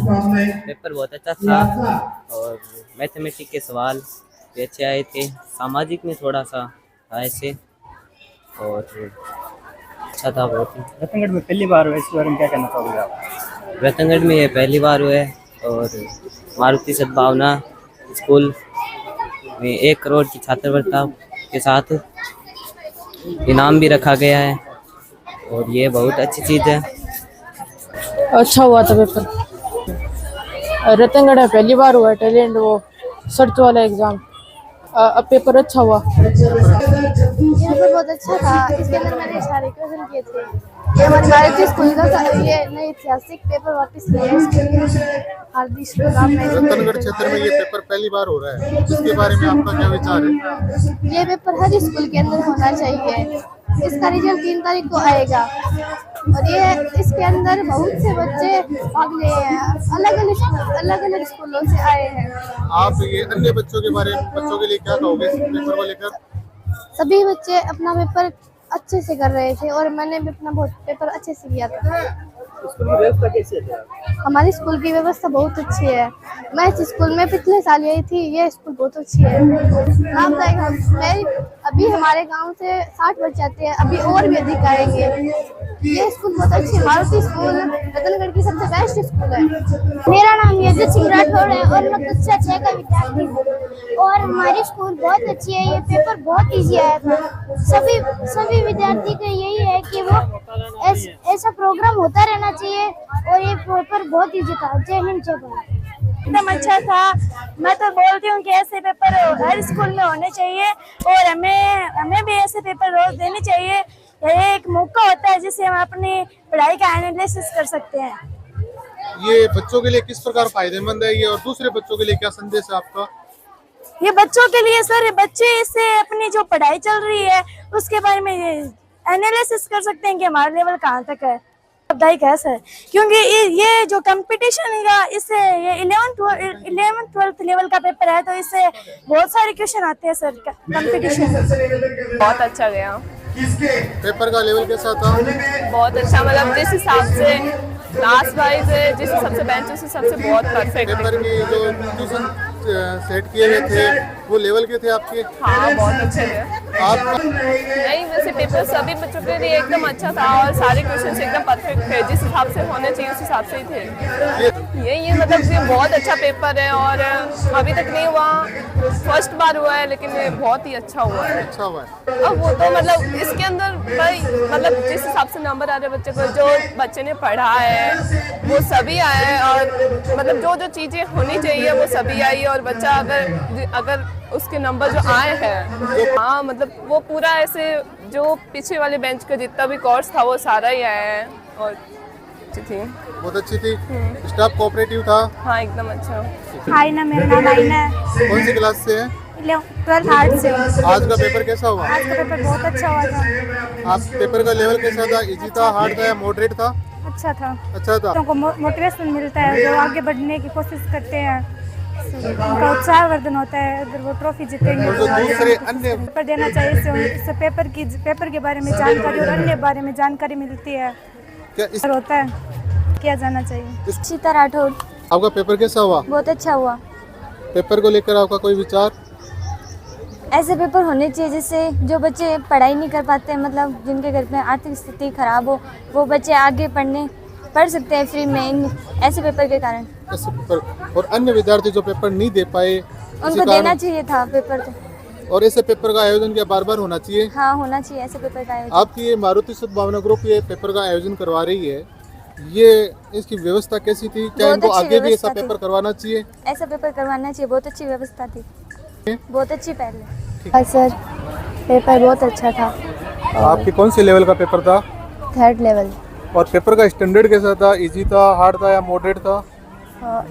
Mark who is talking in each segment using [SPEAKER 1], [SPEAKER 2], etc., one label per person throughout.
[SPEAKER 1] Paper बहुत अच्छा था और मैथमेटिक्स के सवाल भी अच्छे आए थे। सामाजिक में थोड़ा सा था ऐसे और अच्छा था बहुत ही।
[SPEAKER 2] रतनगढ़ में पहली बार हुआ, इसके बारे में क्या कहना चाहोगे आप?
[SPEAKER 1] रतनगढ़ में ये पहली बार हुआ है और मारुति सद्भावना स्कूल में 1 करोड़ की छात्रवृत्ति के साथ इनाम भी रखा गया है और ये बहुत अच्छी चीज़ है।
[SPEAKER 3] अच्छा हुआ था पेपर। रतनगढ़ में पहली बार हुआ है टैलेंट वो सर्च वाला एग्जाम। अब पेपर अच्छा हुआ।
[SPEAKER 4] यहाँ पे बहुत अच्छा था। इसके अंदर मैंने सारे क्वेश्चन किए थे। ये हमारे भारतीय स्कूल का था। ये नए ऐतिहासिक पेपर वापस लिया है। हार्दिक शुभकामनाएं।
[SPEAKER 5] रतनगढ़ क्षेत्र में ये पेपर पहली बार हो रहा है, इसके बारे में आपका क्या विचार है?
[SPEAKER 4] ये पेपर हर स्कूल के अंदर होना चाहिए। इसका रिजल्ट 3 तारीख को आएगा और ये इसके अंदर बहुत से बच्चे भाग ले हैं। अलग अलग स्कूलों से आए हैं।
[SPEAKER 5] आप ये अन्य बच्चों के लिए क्या कहोगे इस पेपर को लेकर?
[SPEAKER 4] सभी बच्चे अपना पेपर अच्छे से कर रहे थे और मैंने भी अपना बहुत पेपर अच्छे से किया था।
[SPEAKER 2] स्कूल की व्यवस्था कैसी है?
[SPEAKER 4] हमारी स्कूल की व्यवस्था बहुत अच्छी है। मैं इस स्कूल में पिछले साल गई थी। ये स्कूल बहुत अच्छी है। अभी हमारे गांव से 60 बच्चे आते हैं। अभी और भी अधिक आएंगे। ये स्कूल बहुत अच्छी है। मारुति स्कूल रतनगढ़ की सबसे बेस्ट स्कूल है।
[SPEAKER 6] मेरा नाम यजत सिंह राठौड़ है और मैं कक्षा 6 का विद्यार्थी हूँ और हमारी स्कूल बहुत अच्छी है। ये पेपर बहुत इजी आया था। सभी विद्यार्थी का यही है कि वो ऐसा प्रोग्राम होता रहना चाहिए और ये पेपर बहुत इजी था। जय हिंद जय भारत।
[SPEAKER 7] एकदम अच्छा था। मैं तो बोलती हूँ कि ऐसे पेपर हर स्कूल में होने चाहिए और हमें भी ऐसे पेपर रोज देने चाहिए। यह एक मौका होता है जिससे हम अपनी पढ़ाई का एनालिसिस कर सकते हैं।
[SPEAKER 5] ये बच्चों के लिए किस प्रकार फायदेमंद है ये, और दूसरे बच्चों के लिए क्या संदेश है आपका?
[SPEAKER 7] ये बच्चों के लिए सर, बच्चे इससे अपनी जो पढ़ाई चल रही है उसके बारे में एनालिसिस कर सकते हैं कि हमारा लेवल कहाँ तक है, लाभदायक है सर। क्योंकि ये जो कंपटीशन है इससे ये 11th 12th लेवल का पेपर है तो इससे बहुत सारे क्वेश्चन आते हैं सर कंपटीशन।
[SPEAKER 8] बहुत अच्छा गया।
[SPEAKER 5] पेपर का लेवल कैसा था?
[SPEAKER 8] बहुत अच्छा, मतलब जिस हिसाब से क्लास वाइज जिस हिसाब से बेंच उस हिसाब से बहुत परफेक्ट।
[SPEAKER 5] पेपर की जो ट्यूशन सेट किए हुए थे वो लेवल के थे आपके?
[SPEAKER 8] हाँ बहुत अच्छे थे।
[SPEAKER 5] आप
[SPEAKER 8] नहीं, वैसे पेपर सभी बच्चों के लिए एकदम अच्छा था और सारे क्वेश्चन एकदम परफेक्ट थे। जिस हिसाब से होने चाहिए उस हिसाब से ही थे। ये मतलब ये बहुत अच्छा पेपर है और अभी तक नहीं हुआ, फर्स्ट बार हुआ है लेकिन ये बहुत ही अच्छा हुआ है।
[SPEAKER 5] अच्छा हुआ है।
[SPEAKER 8] अब वो तो मतलब इसके अंदर भाई मतलब जिस हिसाब से नंबर आ रहे बच्चे को, जो बच्चे ने पढ़ा है वो सभी आए हैं और मतलब जो चीज़ें होनी चाहिए वो सभी आई और बच्चा अगर उसके नंबर जो आए हैं, हाँ मतलब वो पूरा ऐसे जो पीछे वाले बेंच का जितना भी कोर्स था वो सारा ही आया है और अच्छी थी,
[SPEAKER 5] बहुत अच्छी थी। स्टाफ कोऑपरेटिव था?
[SPEAKER 8] हाँ एकदम अच्छा।
[SPEAKER 7] हाय ना, मेरा नाम आईना है।
[SPEAKER 5] कौन सी क्लास से है?
[SPEAKER 7] 12th आर्ट से।
[SPEAKER 5] आज का पेपर कैसा हुआ?
[SPEAKER 7] आज का पेपर बहुत अच्छा हुआ था।
[SPEAKER 5] आप पेपर का लेवल कैसा था? इजी था, हार्ड था या मॉडरेट था?
[SPEAKER 7] अच्छा था।
[SPEAKER 5] अच्छा था।
[SPEAKER 7] उनको मोटिवेशन मिलता है, जो आगे बढ़ने की कोशिश करते हैं उनका उत्साहवर्धन होता है अगर वो ट्रॉफी जीतेंगे।
[SPEAKER 5] और जो दूसरे अन्य
[SPEAKER 7] पेपर देना चाहिए, इससे पेपर के बारे में जानकारी और अन्य बारे में जानकारी मिलती है।
[SPEAKER 5] क्या इस
[SPEAKER 7] होता है किया जाना चाहिए।
[SPEAKER 6] सीता राठौड़।
[SPEAKER 5] आपका पेपर कैसा हुआ?
[SPEAKER 6] बहुत अच्छा हुआ।
[SPEAKER 5] पेपर को लेकर आपका कोई विचार?
[SPEAKER 6] ऐसे पेपर होने चाहिए जिससे जो बच्चे पढ़ाई नहीं कर पाते, मतलब जिनके घर में आर्थिक स्थिति खराब हो, वो बच्चे आगे पढ़ सकते हैं फ्री में ऐसे पेपर के कारण।
[SPEAKER 5] ऐसे पेपर और अन्य विद्यार्थी जो पेपर नहीं दे पाए
[SPEAKER 6] उनको देना चाहिए था पेपर तो।
[SPEAKER 5] और ऐसे पेपर का आयोजन क्या बार बार होना चाहिए?
[SPEAKER 6] हाँ होना चाहिए ऐसे पेपर का आयोजन।
[SPEAKER 5] आपकी ये मारुति सद्भावना ग्रुप ये पेपर का आयोजन करवा रही है, ये इसकी व्यवस्था कैसी थी? क्या इनको आगे भी ऐसा पेपर करवाना चाहिए?
[SPEAKER 6] ऐसा पेपर करवाना चाहिए, बहुत अच्छी व्यवस्था थी, बहुत अच्छी पहले।
[SPEAKER 4] हाँ सर, पेपर बहुत अच्छा था।
[SPEAKER 5] आपके कौन से लेवल का पेपर था?
[SPEAKER 4] 3rd level.
[SPEAKER 5] और पेपर का स्टैंडर्ड कैसा था? इजी था, हार्ड था या मॉडरेट था?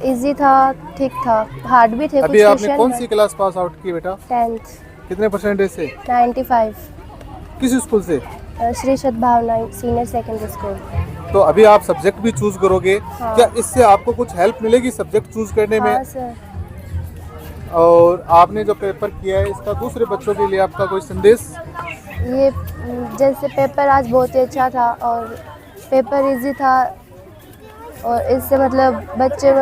[SPEAKER 4] इजी था, ठीक था, हार्ड भी थे।
[SPEAKER 5] अभी आपने कौन सी क्लास पास आउट की बेटा?
[SPEAKER 4] 10th।
[SPEAKER 5] कितने परसेंटेज से?
[SPEAKER 4] 95।
[SPEAKER 5] किस स्कूल से?
[SPEAKER 4] श्री सद्भावना सीनियर सेकेंडरी स्कूल।
[SPEAKER 5] तो अभी आप सब्जेक्ट भी चूज करोगे?
[SPEAKER 4] हाँ।
[SPEAKER 5] क्या इससे आपको कुछ हेल्प मिलेगी सब्जेक्ट चूज करने में?
[SPEAKER 4] हाँ सर।
[SPEAKER 5] और आपने जो पेपर किया है इसका दूसरे बच्चों के लिए आपका कोई संदेश?
[SPEAKER 4] ये जैसे पेपर आज बहुत ही अच्छा था और पेपर इजी था और इससे मतलब बच्चों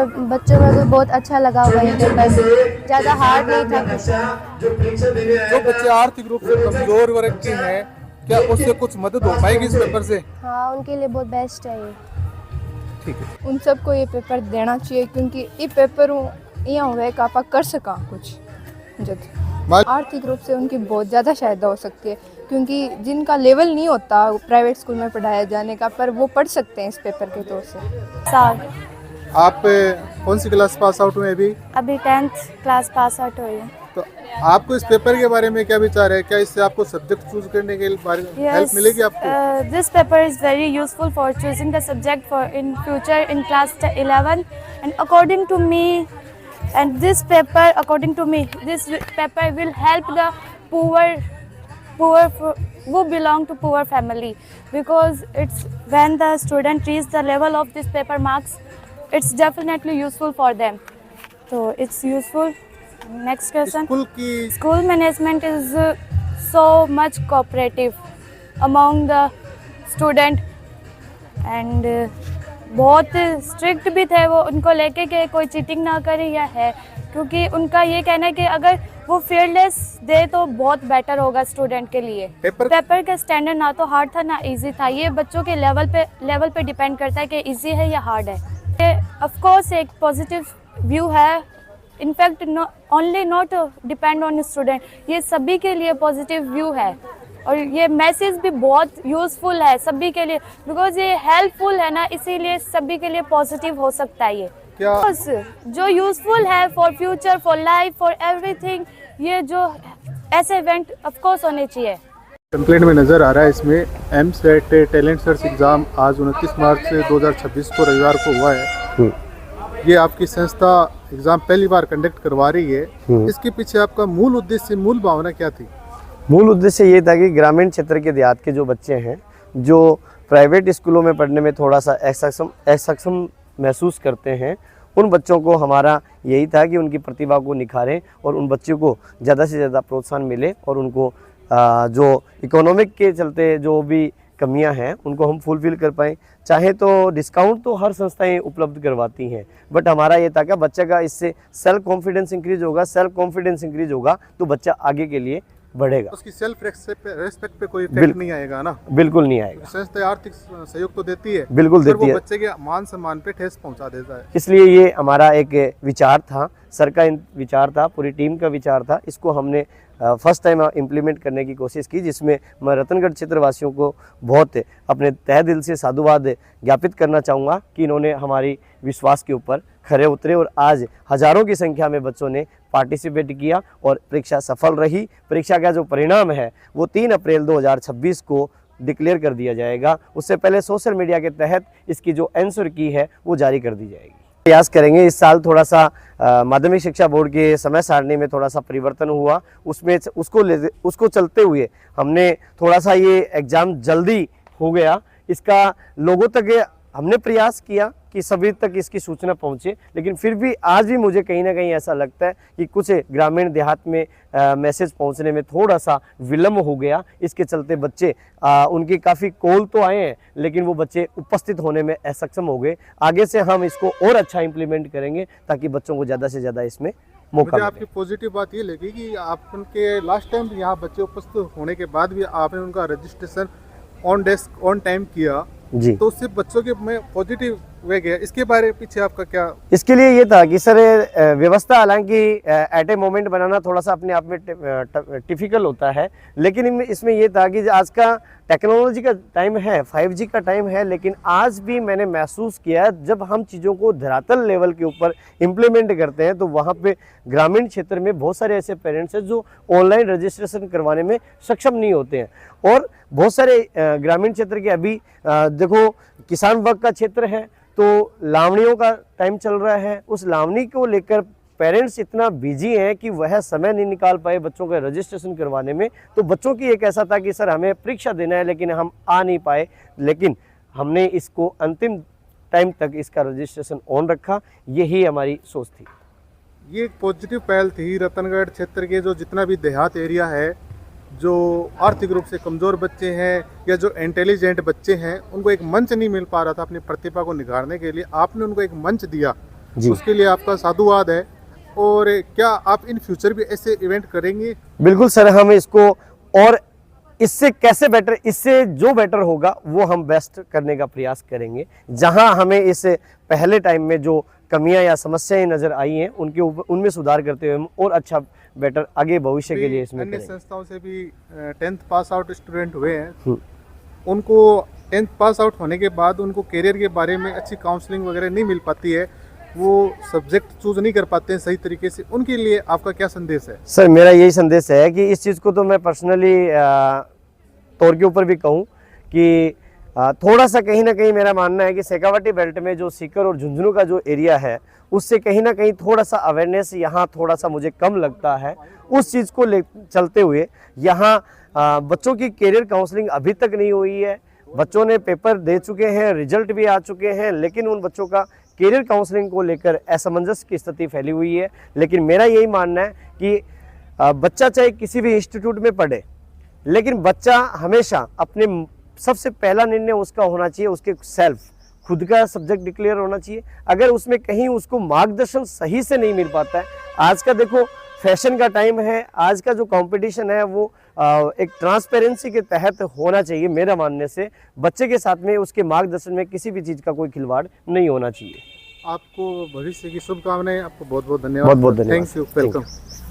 [SPEAKER 4] में भी बहुत अच्छा लगा हुआ है पेपर, ज़्यादा हार्ड नहीं था कुछ।
[SPEAKER 5] जो बच्चे आर्थिक रूप से कमजोर वर्ग के हैं, क्या उससे कुछ मदद हो पाएगी इस पेपर से?
[SPEAKER 4] हाँ, उनके लिए बहुत बेस्ट है ये।
[SPEAKER 5] ठीक है।
[SPEAKER 9] उन सबको ये पेपर देना चाहिए क्योंकि ये पेपर यहाँ हुए कि आप कर सका कुछ जब आर्थिक रूप से उनकी बहुत ज़्यादा सहायता हो सकती है, क्योंकि जिनका लेवल नहीं होता प्राइवेट स्कूल में पढ़ाया जाने का, पर वो पढ़ सकते हैं इस पेपर के तौर से।
[SPEAKER 7] साल
[SPEAKER 5] आप कौन सी क्लास पास आउट हुए
[SPEAKER 7] अभी 10th क्लास पास आउट हुई है।
[SPEAKER 5] तो आपको इस पेपर के बारे में क्या विचार है? क्या इससे आपको सब्जेक्ट चूज करने के बारे में हेल्प मिलेगी आपको?
[SPEAKER 7] This paper is very useful for choosing the subject for in future in class 11 and according to me and this paper according to me this paper will help the poor who belong to poor family, because it's when the student reach the level of this paper marks, it's definitely useful for them, so it's useful. Next question. School management is so much cooperative among the student and बहुत strict भी थे वो उनको लेके कि कोई cheating ना करे या है, क्योंकि उनका ये कहना है कि अगर वो फेयरलेस दे तो बहुत बेटर होगा स्टूडेंट के लिए। पेपर का स्टैंडर्ड ना तो हार्ड था ना इजी था, ये बच्चों के लेवल पे डिपेंड करता है कि इजी है या हार्ड है। ये ऑफ कोर्स एक पॉजिटिव व्यू है, in fact only not depend on student, ये सभी के लिए पॉजिटिव व्यू है और ये मैसेज भी बहुत यूज़फुल है सभी के लिए, बिकॉज ये हेल्पफुल है ना, इसीलिए सभी के लिए पॉजिटिव हो सकता है ये। क्या जो यूज़फुल है for future, for life, for everything, ये जो ऐसे इवेंट ऑफ कोर्स होने चाहिए।
[SPEAKER 5] कंप्लेंट में नज़र आ रहा है इसमें एमसेट टैलेंट सर्च एग्ज़ाम आज 29 मार्च 2026 को रविवार को हुआ है। ये आपकी संस्था एग्ज़ाम पहली बार कंडक्ट करवा रही है, इसके पीछे आपका मूल उद्देश्य, मूल भावना क्या थी?
[SPEAKER 10] मूल उद्देश्य ये था कि ग्रामीण क्षेत्र के देहात के जो बच्चे हैं जो प्राइवेट स्कूलों में पढ़ने में थोड़ा सा असक्षम महसूस करते हैं, उन बच्चों को हमारा यही था कि उनकी प्रतिभा को निखारें और उन बच्चों को ज़्यादा से ज़्यादा प्रोत्साहन मिले और उनको जो इकोनॉमिक के चलते जो भी कमियां हैं उनको हम फुलफिल कर पाएँ। चाहे तो डिस्काउंट तो हर संस्थाएं उपलब्ध करवाती हैं, बट हमारा ये था कि बच्चे का इससे सेल्फ कॉन्फिडेंस इंक्रीज होगा, सेल्फ कॉन्फिडेंस इंक्रीज होगा तो बच्चा आगे के लिए बढ़ेगा।
[SPEAKER 5] उसकी सेल्फ रेस्पेक्ट पे कोई इफेक्ट नहीं आएगा ना? बिल्कुल नहीं आएगा। संस्था आर्थिक सहयोग तो देती है, बिल्कुल देती है, बच्चे के मान सम्मान पे ठेस पहुंचा देता है।
[SPEAKER 10] इसलिए ये हमारा एक विचार था, सर का विचार था, पूरी टीम का विचार था, इसको हमने फर्स्ट टाइम इम्प्लीमेंट करने की कोशिश की, जिसमें मैं रतनगढ़ क्षेत्र वासियों को बहुत अपने तहे दिल से साधुवाद ज्ञापित करना चाहूँगा कि इन्होंने हमारी विश्वास के ऊपर खरे उतरे और आज हज़ारों की संख्या में बच्चों ने पार्टिसिपेट किया और परीक्षा सफल रही। परीक्षा का जो परिणाम है वो 3 अप्रैल 2026 को डिक्लेयर कर दिया जाएगा। उससे पहले सोशल मीडिया के तहत इसकी जो आंसर की है वो जारी कर दी जाएगी। प्रयास करेंगे। इस साल थोड़ा सा माध्यमिक शिक्षा बोर्ड के समय सारणी में थोड़ा सा परिवर्तन हुआ, उसमें उसको चलते हुए हमने थोड़ा सा ये एग्ज़ाम जल्दी हो गया, इसका लोगों तक हमने प्रयास किया कि सभी तक इसकी सूचना पहुंचे, लेकिन फिर भी आज भी मुझे कहीं ना कहीं ऐसा लगता है कि कुछ ग्रामीण देहात में मैसेज पहुंचने में थोड़ा सा विलम्ब हो गया। इसके चलते बच्चे उनके काफ़ी कॉल तो आए हैं, लेकिन वो बच्चे उपस्थित होने में असक्षम हो गए। आगे से हम इसको और अच्छा इम्प्लीमेंट करेंगे ताकि बच्चों को ज़्यादा से ज़्यादा इसमें मौका मिले।
[SPEAKER 5] आपकी पॉजिटिव बात ये लगी कि आप उनके लास्ट टाइम यहाँ बच्चे उपस्थित होने के बाद भी आपने उनका रजिस्ट्रेशन ऑन टाइम किया
[SPEAKER 10] जी,
[SPEAKER 5] तो उससे बच्चों के में पॉजिटिव वे गया। इसके बारे में पीछे आपका क्या?
[SPEAKER 10] इसके लिए ये था कि सर व्यवस्था हालांकि एट ए मोमेंट बनाना थोड़ा सा अपने आप में टिफिकल्ट होता है, लेकिन इसमें ये था कि आज का टेक्नोलॉजी का टाइम है, 5G का टाइम है, लेकिन आज भी मैंने महसूस किया जब हम चीज़ों को धरातल लेवल के ऊपर इम्प्लीमेंट करते हैं तो वहाँ पे ग्रामीण क्षेत्र में बहुत सारे ऐसे पेरेंट्स हैं जो ऑनलाइन रजिस्ट्रेशन करवाने में सक्षम नहीं होते हैं। और बहुत सारे ग्रामीण क्षेत्र के अभी देखो किसान वर्ग का क्षेत्र है तो लावणियों का टाइम चल रहा है, उस लावणी को लेकर पेरेंट्स इतना बिजी हैं कि वह समय नहीं निकाल पाए बच्चों का रजिस्ट्रेशन करवाने में। तो बच्चों की एक ऐसा था कि सर हमें परीक्षा देना है लेकिन हम आ नहीं पाए, लेकिन हमने इसको अंतिम टाइम तक इसका रजिस्ट्रेशन ऑन रखा, यही हमारी सोच थी।
[SPEAKER 5] ये एक पॉजिटिव पहल थी। रतनगढ़ क्षेत्र के जो जितना भी देहात एरिया है जो आर्थिक रूप से कमज़ोर बच्चे हैं या जो इंटेलिजेंट बच्चे हैं, उनको एक मंच नहीं मिल पा रहा था अपनी प्रतिभा को निखारने के लिए, आपने उनको एक मंच दिया, उसके लिए आपका साधुवाद है। और क्या आप इन फ्यूचर भी ऐसे इवेंट करेंगे?
[SPEAKER 10] बिल्कुल सर, हम इसको और इससे कैसे बेटर, इससे जो बेटर होगा वो हम बेस्ट करने का प्रयास करेंगे। जहां हमें इस पहले टाइम में जो कमियां या समस्याएं नजर आई हैं उनके ऊपर, उनमें सुधार करते हुए हम और अच्छा बेटर आगे भविष्य के लिए इसमें
[SPEAKER 5] अन्य
[SPEAKER 10] करेंगे।
[SPEAKER 5] संस्थाओं से भी 10th पास आउट स्टूडेंट हुए हैं, उनको 10th पास आउट होने के बाद उनको करियर के बारे में अच्छी काउंसलिंग वगैरह नहीं मिल पाती है, वो सब्जेक्ट चूज नहीं कर पाते हैं सही तरीके से, उनके लिए आपका क्या संदेश है?
[SPEAKER 10] सर मेरा यही संदेश है कि इस चीज़ को तो मैं पर्सनली तौर के ऊपर भी कहूँ कि थोड़ा सा कहीं ना कहीं मेरा मानना है कि शेखावाटी बेल्ट में जो सीकर और झुंझुनू का जो एरिया है उससे कहीं ना कहीं थोड़ा सा अवेयरनेस यहाँ थोड़ा सा मुझे कम लगता है। उस चीज़ को ले चलते हुए यहाँ बच्चों की करियर काउंसलिंग अभी तक नहीं हुई है। बच्चों ने पेपर दे चुके हैं, रिजल्ट भी आ चुके हैं, लेकिन उन बच्चों का करियर काउंसलिंग को लेकर असमंजस की स्थिति फैली हुई है। लेकिन मेरा यही मानना है कि बच्चा चाहे किसी भी इंस्टीट्यूट में पढ़े, लेकिन बच्चा हमेशा अपने सबसे पहला निर्णय उसका होना चाहिए, उसके सेल्फ खुद का सब्जेक्ट डिक्लेयर होना चाहिए। अगर उसमें कहीं उसको मार्गदर्शन सही से नहीं मिल पाता है, आज का देखो फैशन का टाइम है, आज का जो कंपटीशन है वो एक ट्रांसपेरेंसी के तहत होना चाहिए। मेरा मानने से बच्चे के साथ में उसके मार्गदर्शन में किसी भी चीज़ का कोई खिलवाड़ नहीं होना चाहिए।
[SPEAKER 5] आपको भविष्य की शुभकामनाएं, आपको बहुत बहुत धन्यवाद।
[SPEAKER 10] बहुत बहुत धन्यवाद।
[SPEAKER 5] Thank you, welcome.